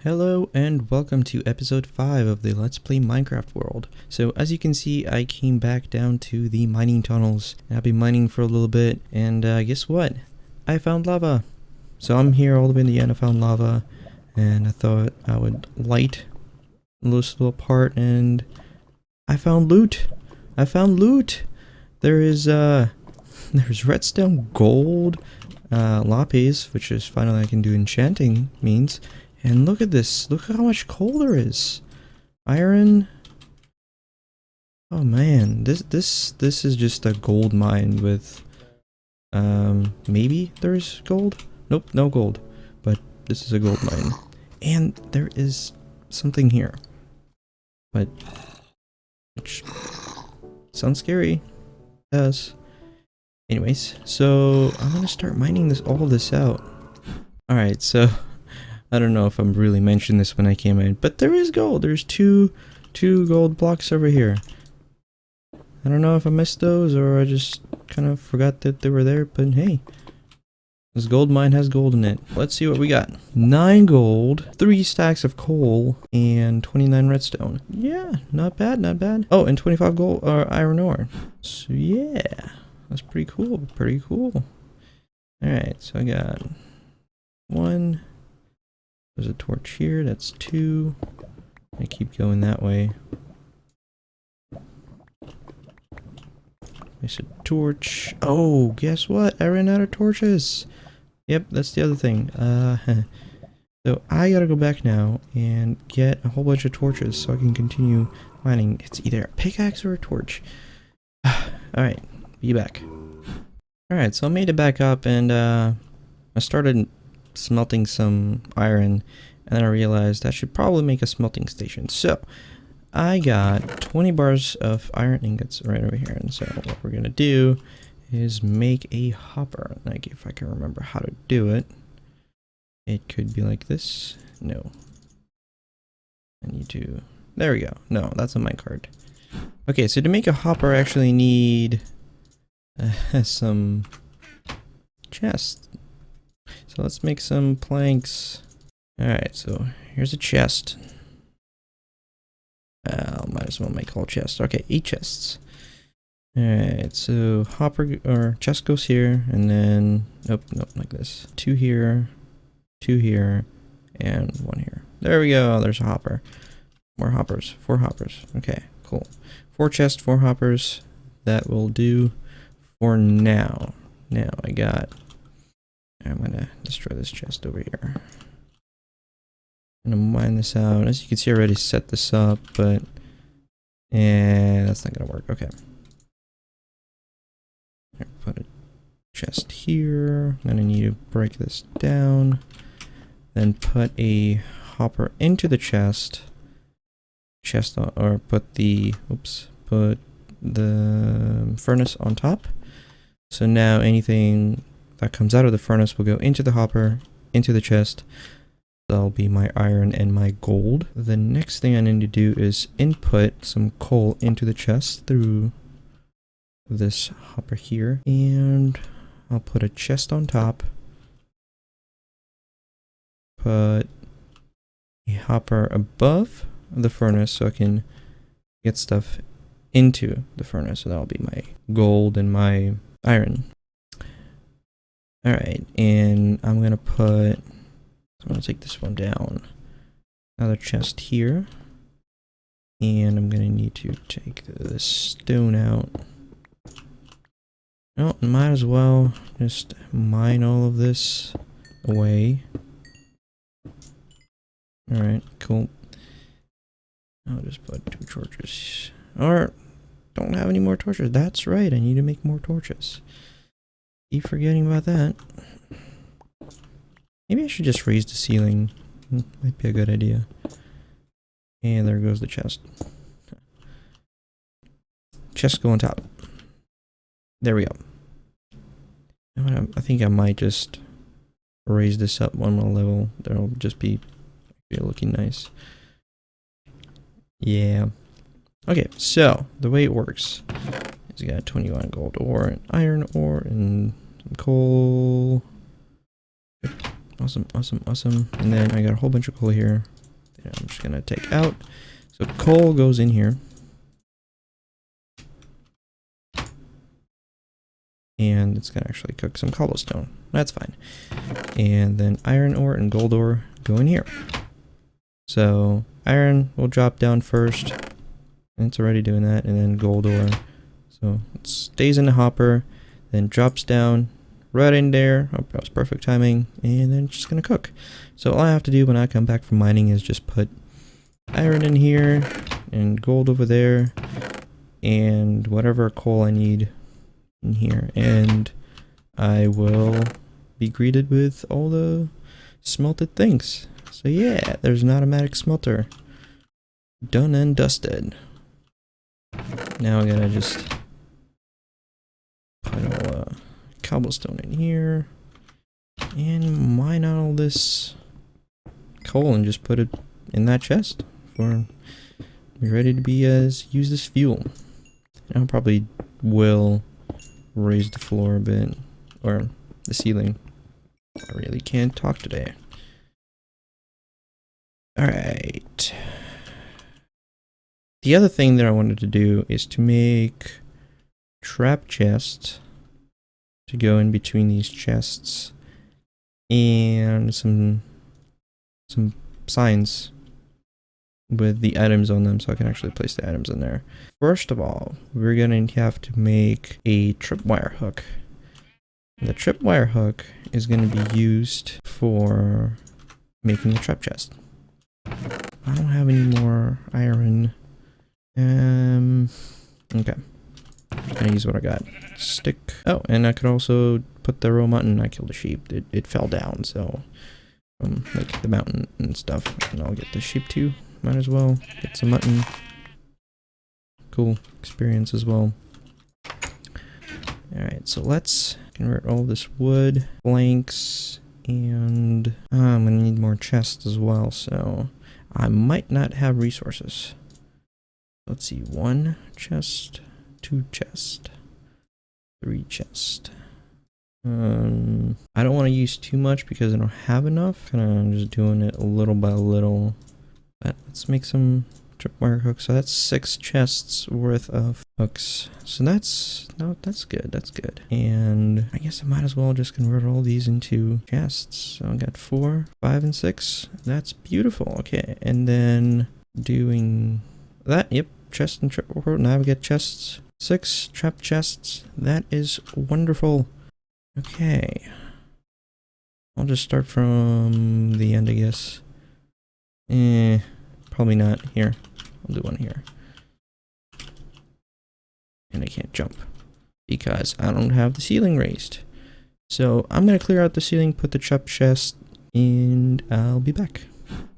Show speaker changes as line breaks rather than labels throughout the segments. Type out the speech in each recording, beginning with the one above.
Hello and welcome to episode 5 of the Let's Play Minecraft world. So as you can see, I came back down to the mining tunnels. I've been mining for a little bit and guess what? I found lava. So I'm here all the way in the end. I found lava and I thought I would light this little part and I found loot. I found loot. There's redstone, gold, lapis, which is finally I can do enchanting means. And look at this. Look at how much coal there is. Iron. Oh man, this is just a gold mine with maybe there's gold? Nope, no gold. But this is a gold mine. And there is something here. But which sounds scary. It does. Anyways, so I'm gonna start mining all of this out. Alright, so I don't know if I'm really mentioned this when I came in, but there is gold. There's two gold blocks over here. I don't know if I missed those or I just kind of forgot that they were there, but hey, this gold mine has gold in it. Let's see what we got. 9 gold, 3 stacks of coal, and 29 redstone. Yeah, not bad, not bad. Oh, and 25 gold iron ore. So yeah, that's pretty cool, pretty cool. Alright, so I got 1. There's a torch here, that's 2. I keep going that way. There's a torch. Oh, guess what? I ran out of torches. Yep, that's the other thing. So I gotta go back now and get a whole bunch of torches so I can continue mining. It's either a pickaxe or a torch. Alright, be back. Alright, so I made it back up and I started smelting some iron and then I realized I should probably make a smelting station. So I got 20 bars of iron ingots right over here, and so what we're gonna do is make a hopper. Like, if I can remember how to do it, it could be like this. No, I need to, there we go. No, that's a minecart. Okay, so to make a hopper I actually need some chests. So let's make some planks. Alright, so here's a chest. Might as well make all chests. Okay, 8 chests. Alright, so hopper or chest goes here, and then nope, like this. 2 here, 2 here, and 1 here. There we go, there's a hopper. More hoppers, 4 hoppers. Okay, cool. 4 chests, 4 hoppers. That will do for now. Now I'm gonna destroy this chest over here. I'm gonna mine this out. As you can see, I already set this up, but that's not gonna work. Okay. Put a chest here. I'm gonna need to break this down. Then put a hopper into the chest. Or put the furnace on top. So now anything that comes out of the furnace will go into the hopper, into the chest. That'll be my iron and my gold. The next thing I need to do is input some coal into the chest through this hopper here. And I'll put a chest on top. Put a hopper above the furnace so I can get stuff into the furnace. So that'll be my gold and my iron. Alright, and I'm gonna take this one down. Another chest here. And I'm gonna need to take this stone out. Oh, might as well just mine all of this away. Alright, cool. I'll just put 2 torches. Or, don't have any more torches. That's right, I need to make more torches. Keep forgetting about that. Maybe I should just raise the ceiling. Might be a good idea. And there goes the chest. Chest go on top. There we go. I think I might just raise this up one more level. That'll just be looking nice. Yeah. Okay, so the way it works is you got 21 gold ore and iron ore and some coal. Awesome, awesome, awesome. And then I got a whole bunch of coal here that I'm just gonna take out. So coal goes in here. And it's gonna actually cook some cobblestone. That's fine. And then iron ore and gold ore go in here. So iron will drop down first. And it's already doing that. And then gold ore. So it stays in the hopper. Then drops down right in there. Oh, that was perfect timing. And then it's just gonna cook. So all I have to do when I come back from mining is just put iron in here. And gold over there. And whatever coal I need in here, and I will be greeted with all the smelted things. So yeah, there's an automatic smelter. Done and dusted. Now I gotta just put all cobblestone in here and mine out all this coal and just put it in that chest for be ready to be used as fuel. I probably will raise the floor a bit, or the ceiling. I really can't talk today. Alright. The other thing that I wanted to do is to make trap chests to go in between these chests and some signs with the items on them so I can actually place the items in there. First of all, we're going to have to make a tripwire hook. The tripwire hook is going to be used for making the trap chest. I don't have any more iron. Okay. I'm just going to use what I got. Stick. Oh, and I could also put the raw mutton. I killed a sheep. It fell down, so like the mountain and stuff. And I'll get the sheep too. Might as well get some mutton. Cool experience as well. Alright, so let's convert all this wood, planks, and I'm gonna need more chests as well, so I might not have resources. Let's see, 1 chest, 2 chest, 3 chest. I don't want to use too much because I don't have enough. I'm just doing it little by little. But let's make some tripwire hooks. So that's 6 chests worth of hooks. So that's good. That's good. And I guess I might as well just convert all these into chests. So I got 4, 5, and 6. That's beautiful. Okay, and then doing that. Yep, chest and trip. Now we get chests. 6 trap chests. That is wonderful. Okay. I'll just start from the end, I guess. Probably not. Here. I'll do one here. And I can't jump because I don't have the ceiling raised. So I'm going to clear out the ceiling, put the trap chest, and I'll be back.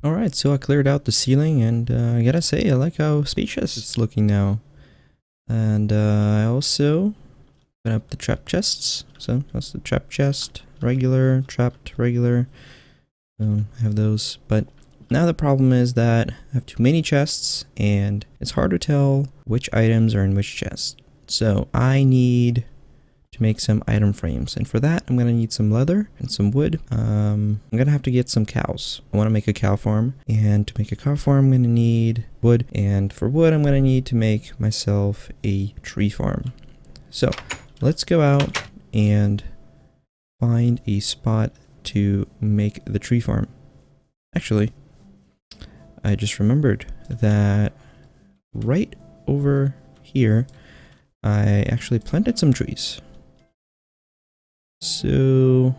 Alright, so I cleared out the ceiling, and I gotta say, I like how spacious it's looking now. And I also put up the trap chests. So that's the trap chest, regular, trapped, regular. I have those, but now the problem is that I have too many chests and it's hard to tell which items are in which chest. So I need to make some item frames, and for that I'm going to need some leather and some wood. I'm going to have to get some cows. I want to make a cow farm, and to make a cow farm I'm going to need wood, and for wood I'm going to need to make myself a tree farm. So let's go out and find a spot to make the tree farm. Actually, I just remembered that right over here I actually planted some trees. So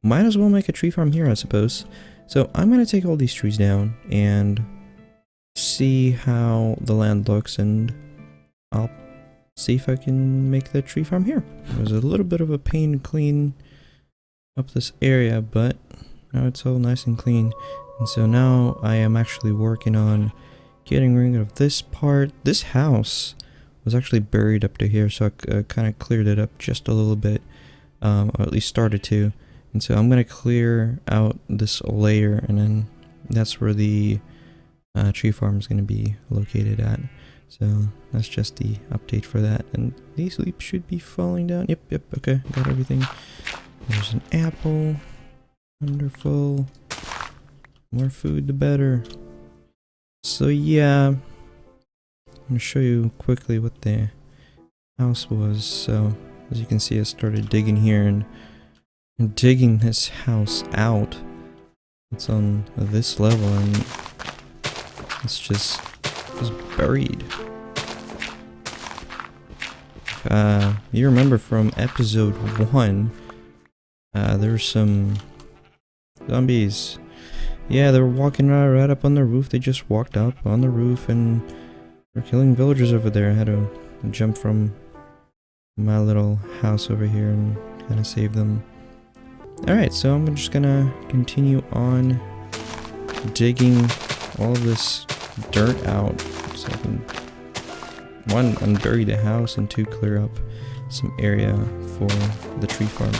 might as well make a tree farm here, I suppose. So I'm going to take all these trees down and see how the land looks, and I'll see if I can make the tree farm here. It was a little bit of a pain to clean up this area, but now it's all nice and clean. And so now I am actually working on getting rid of this part. This house was actually buried up to here, so I kind of cleared it up just a little bit, or at least started to. And so I'm going to clear out this layer, and then that's where the tree farm is going to be located at. So that's just the update for that. And these leaves should be falling down. Yep, okay, got everything. There's an apple. Wonderful. More food, the better. So yeah, I'm gonna show you quickly what the house was. So as you can see, I started digging here and digging this house out. It's on this level and it's just buried. You remember from episode 1, there were some zombies. Yeah, they were walking right up on the roof. They just walked up on the roof and were killing villagers over there. I had to jump from my little house over here and kind of save them. Alright, so I'm just gonna continue on digging all of this dirt out so I can, 1, unbury the house, and 2, clear up some area for the tree farm.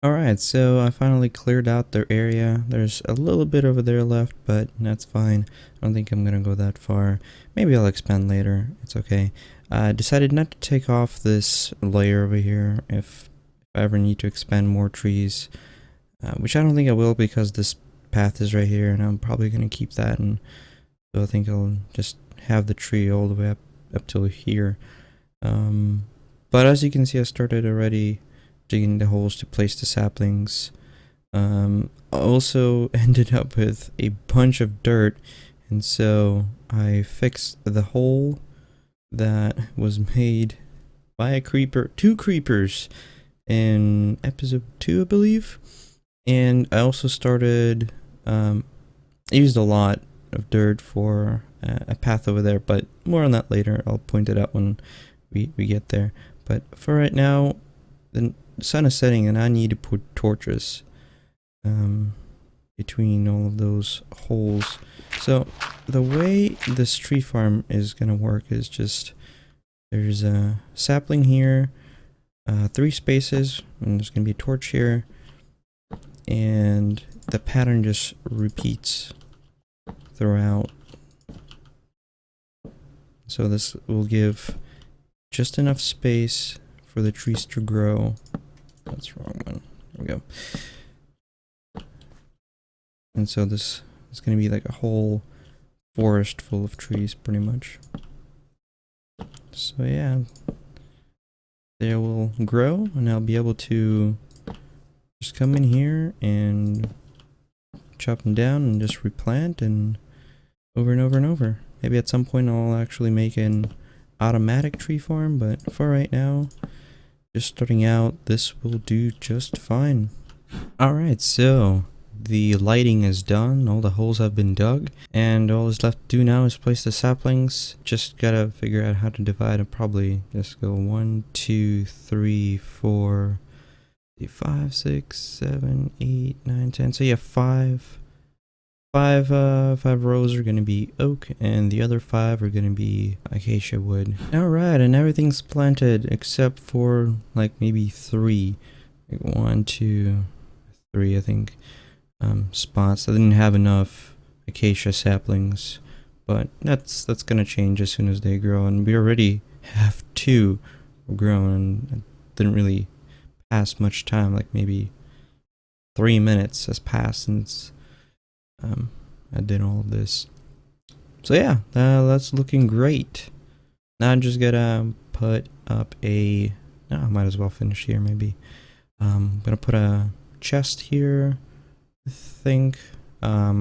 Alright, so I finally cleared out their area. There's a little bit over there left, but that's fine. I don't think I'm gonna go that far. Maybe I'll expand later. It's okay. I decided not to take off this layer over here if I ever need to expand more trees. Which I don't think I will, because this path is right here and I'm probably gonna keep that, and so I think I'll just have the tree all the way up till here. But as you can see, I started already digging the holes to place the saplings. I also ended up with a bunch of dirt, and so I fixed the hole that was made by a creeper, 2 creepers in episode 2, I believe. And I also started, I used a lot of dirt for a path over there, but more on that later. I'll point it out when we get there. But for right now, the sun is setting and I need to put torches between all of those holes. So the way this tree farm is gonna work is just, there's a sapling here, 3 spaces, and there's gonna be a torch here, and the pattern just repeats throughout. So this will give just enough space for the trees to grow. That's the wrong one. There we go. And so this is going to be like a whole forest full of trees, pretty much. So yeah, they will grow, and I'll be able to just come in here and chop them down and just replant, and over and over and over. Maybe at some point I'll actually make an automatic tree farm, but for right now, just starting out, this will do just fine. Alright, so the lighting is done, all the holes have been dug, and all is left to do now is place the saplings. Just gotta figure out how to divide. I'll probably just go 1, 2, 3, 4, 5, 6, 7, 8, 9, 10. So yeah, five rows are gonna be oak, and the other 5 are gonna be acacia wood. Alright, and everything's planted except for like maybe 3, like 1, 2, 3, I think, spots. I didn't have enough acacia saplings, but that's gonna change as soon as they grow, and we already have 2 grown, and it didn't really pass much time, like maybe 3 minutes has passed since I did all of this. So yeah, that's looking great. Now I'm just gonna put up a, I might as well finish here maybe. I'm gonna put a chest here, I think, a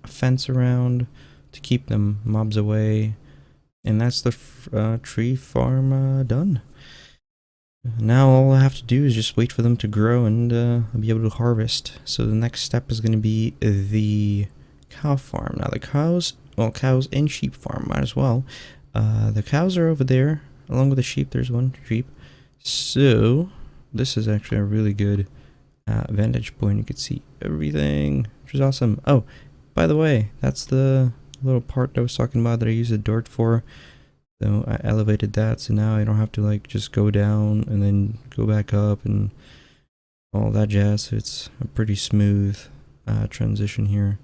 fence around to keep them mobs away, and that's the tree farm done. Now all I have to do is just wait for them to grow and I'll be able to harvest. So the next step is going to be the cow farm. Now the cows, well, cows and sheep farm might as well. The cows are over there along with the sheep. There's one sheep. So this is actually a really good vantage point. You can see everything, which is awesome. Oh, by the way, that's the little part I was talking about that I used the dirt for. So I elevated that, so now I don't have to like just go down and then go back up and all that jazz. So it's a pretty smooth transition here,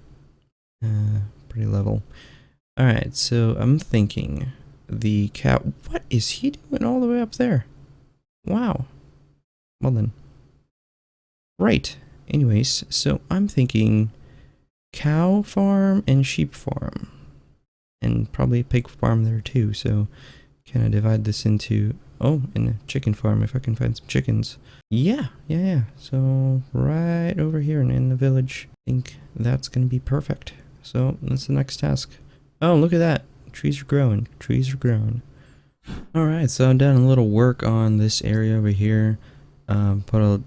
pretty level. Alright, so I'm thinking the cow, what is he doing all the way up there? Wow. Well then. Right, anyways, so I'm thinking cow farm and sheep farm. And probably a pig farm there too, so can I divide this into, oh, and a chicken farm if I can find some chickens. Yeah. So right over here in the village, I think that's gonna be perfect. So that's the next task. Oh, look at that. Trees are growing. Alright, so I've done a little work on this area over here. Put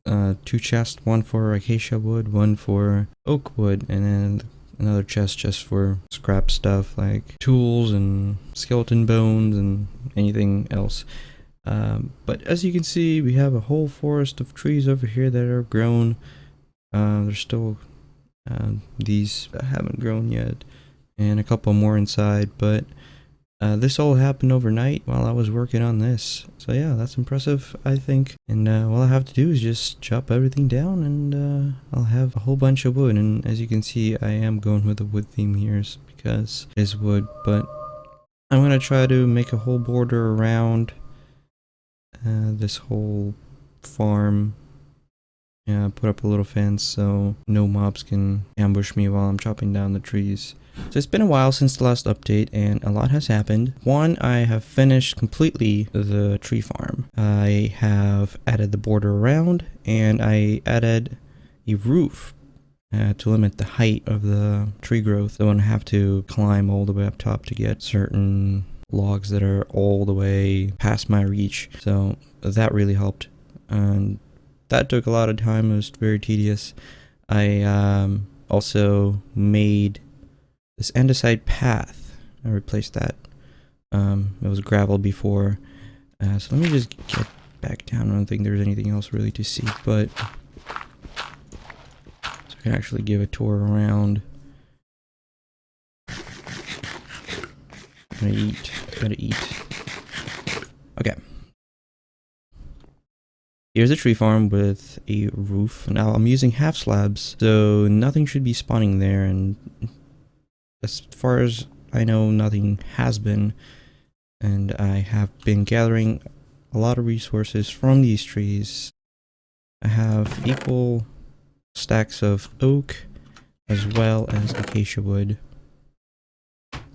a 2 chests, one for acacia wood, one for oak wood, and then another chest just for scrap stuff like tools and skeleton bones and anything else. But as you can see, we have a whole forest of trees over here that are grown. There's still these that haven't grown yet, and a couple more inside, but this all happened overnight while I was working on this. So yeah, that's impressive, I think. And all I have to do is just chop everything down and I'll have a whole bunch of wood. And as you can see, I am going with the wood theme here because it is wood. But I'm going to try to make a whole border around this whole farm. Yeah, put up a little fence so no mobs can ambush me while I'm chopping down the trees. So it's been a while since the last update and a lot has happened. One, I have finished completely the tree farm. I have added the border around and I added a roof to limit the height of the tree growth. So I don't have to climb all the way up top to get certain logs that are all the way past my reach. So that really helped. And that took a lot of time. It was very tedious. I also made this andesite path. I replaced that. It was gravel before. So let me just get back down. I don't think there's anything else really to see, but so I can actually give a tour around. Gotta eat. Okay. Here's a tree farm with a roof. Now I'm using half slabs, so nothing should be spawning there, and as far as I know, nothing has been. And I have been gathering a lot of resources from these trees. I have equal stacks of oak as well as acacia wood.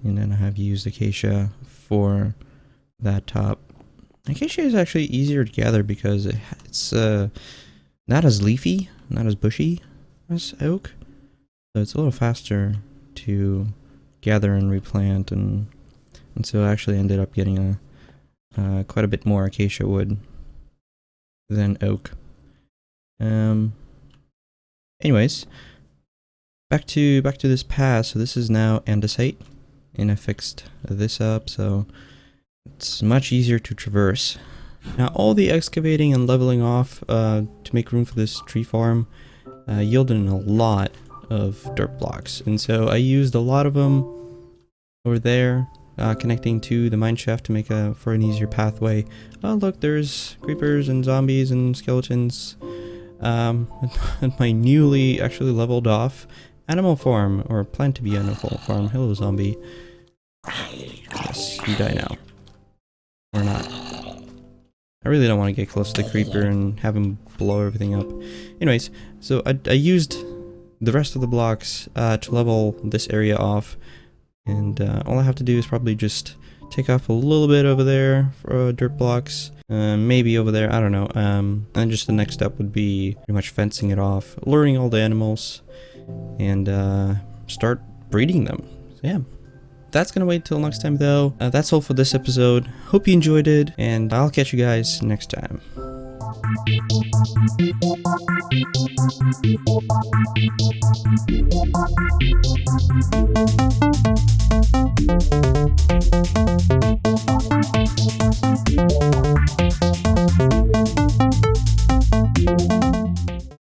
And then I have used acacia for that top. Acacia is actually easier to gather because it's not as leafy, not as bushy as oak. So it's a little faster to gather and replant, and so I actually ended up getting quite a bit more acacia wood than oak. Anyways, back to this path. So this is now andesite, and I fixed this up so it's much easier to traverse. Now all the excavating and leveling off to make room for this tree farm yielded a lot of dirt blocks, and so I used a lot of them over there, connecting to the mine shaft to make for an easier pathway. Oh look, there's creepers and zombies and skeletons. My newly actually leveled off animal farm, or planned to be animal farm. Hello zombie. Yes, you die now. Or not. I really don't want to get close to the creeper and have him blow everything up. Anyways, so I used the rest of the blocks to level this area off, And all I have to do is probably just take off a little bit over there for dirt blocks. Maybe over there, I don't know. And just the next step would be pretty much fencing it off, luring all the animals, and start breeding them. So yeah. That's gonna wait till next time though. That's all for this episode. Hope you enjoyed it, and I'll catch you guys next time.